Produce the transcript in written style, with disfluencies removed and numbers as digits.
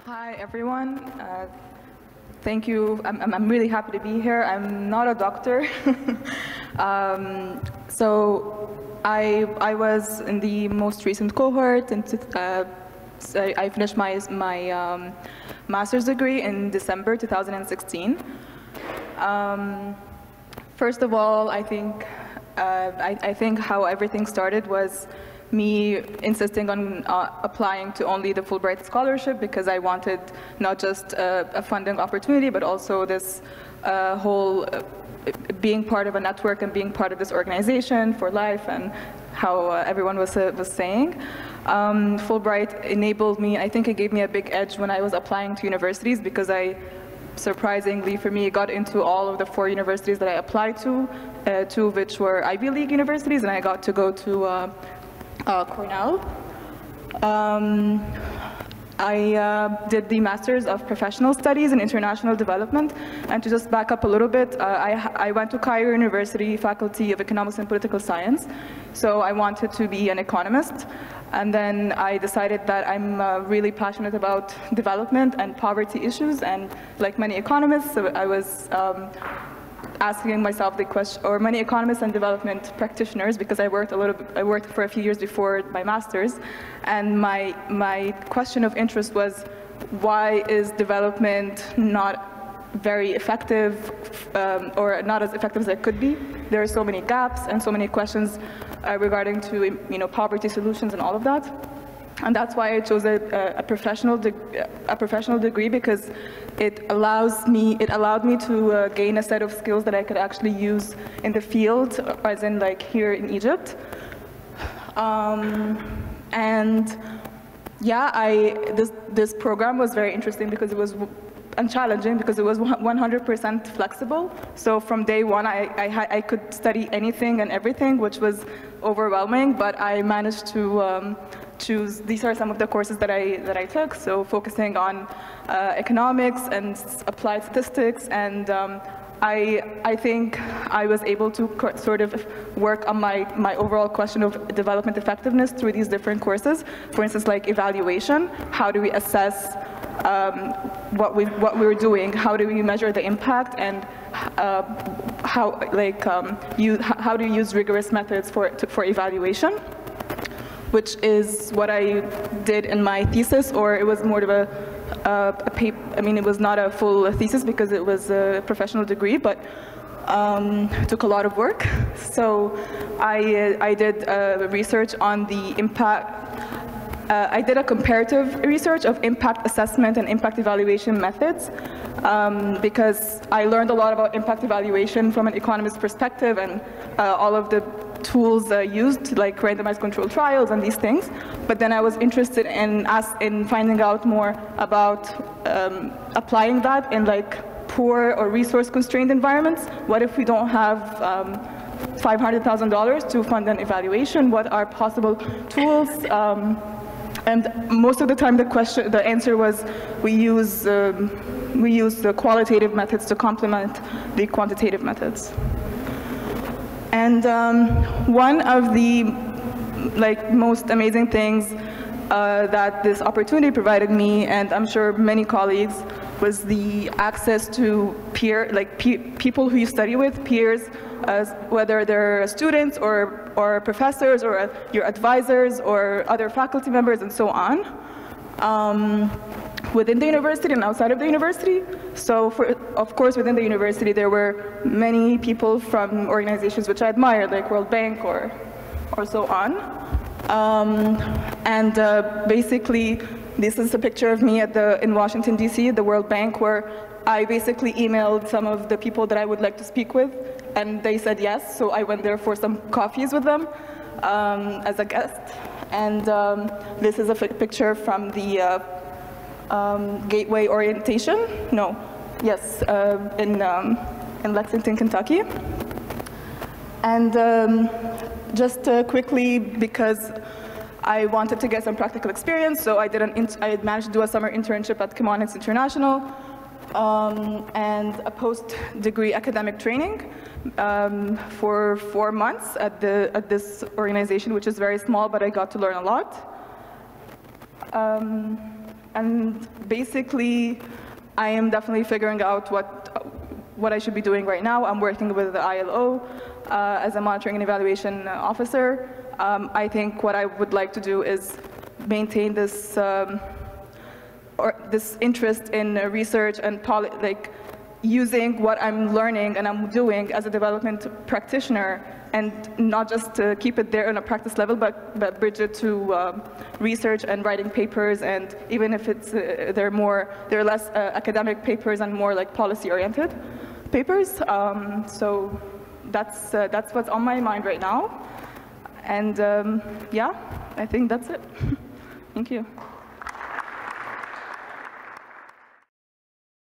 Hi, everyone. Thank you. I'm really happy to be here. I'm not a doctor. So I was in the most recent cohort, and so I finished my master's degree in December 2016. First of all, I think how everything started was me insisting on applying to only the Fulbright scholarship because I wanted not just a funding opportunity, but also this whole being part of a network and being part of this organization for life, and how everyone was saying. Fulbright enabled me, I think it gave me a big edge when I was applying to universities, because I, surprisingly for me, got into all of the 4 universities that I applied to, 2 of which were Ivy League universities, and I got to go to Cornell. I did the Masters of Professional Studies in International Development, and to just back up a little bit, I went to Cairo University, Faculty of Economics and Political Science, so I wanted to be an economist, and then I decided that I'm really passionate about development and poverty issues, and like many economists, so I was asking myself the question, or many economists and development practitioners, because I worked for a few years before my master's, and my question of interest was, why is development not very effective, or not as effective as it could be? There are so many gaps and so many questions regarding to poverty solutions and all of that. And that's why I chose a professional degree, because it allowed me to gain a set of skills that I could actually use in the field, as in like here in Egypt. And yeah, this program was very interesting because it was, and challenging because it was 100% flexible. So from day one, I could study anything and everything, which was overwhelming, but I managed to choose. These are some of the courses that I took. So focusing on economics and applied statistics, and I think I was able to sort of work on my overall question of development effectiveness through these different courses. For instance, like evaluation. How do we assess what we're doing? How do we measure the impact? And how do you use rigorous methods for evaluation? Which is what I did in my thesis, or it was more of a paper. I mean, it was not a full thesis because it was a professional degree, but it took a lot of work. So I did research on the impact. I did a comparative research of impact assessment and impact evaluation methods, because I learned a lot about impact evaluation from an economist perspective, and all of the tools used, like randomized controlled trials and these things. But then I was interested in finding out more about applying that in like poor or resource-constrained environments. What if we don't have $500,000 to fund an evaluation? What are possible tools? And most of the time, the answer was we use the qualitative methods to complement the quantitative methods. And one of the most amazing things that this opportunity provided me, and I'm sure many colleagues, was the access to people who you study with, peers, whether they're students or professors or your advisors or other faculty members and so on, within the university and outside of the university. So of course, within the university, there were many people from organizations which I admire, like World Bank or so on. Basically, this is a picture of me in Washington, D.C., at the World Bank, where I basically emailed some of the people that I would like to speak with, and they said yes, so I went there for some coffees with them as a guest. And this is a picture from the Gateway orientation. No, yes, in Lexington, Kentucky. And just quickly, because I wanted to get some practical experience, so I managed to do a summer internship at Economist International, and a post-degree academic training for 4 months at this organization, which is very small, but I got to learn a lot. And basically, I am definitely figuring out what I should be doing right now. I'm working with the ILO as a monitoring and evaluation officer. I think what I would like to do is maintain this this interest in research and using what I'm learning and I'm doing as a development practitioner, and not just to keep it there on a practice level, but bridge it to research and writing papers, and even if it's they're less academic papers and more like policy-oriented papers. So that's what's on my mind right now, and yeah, I think that's it. Thank you.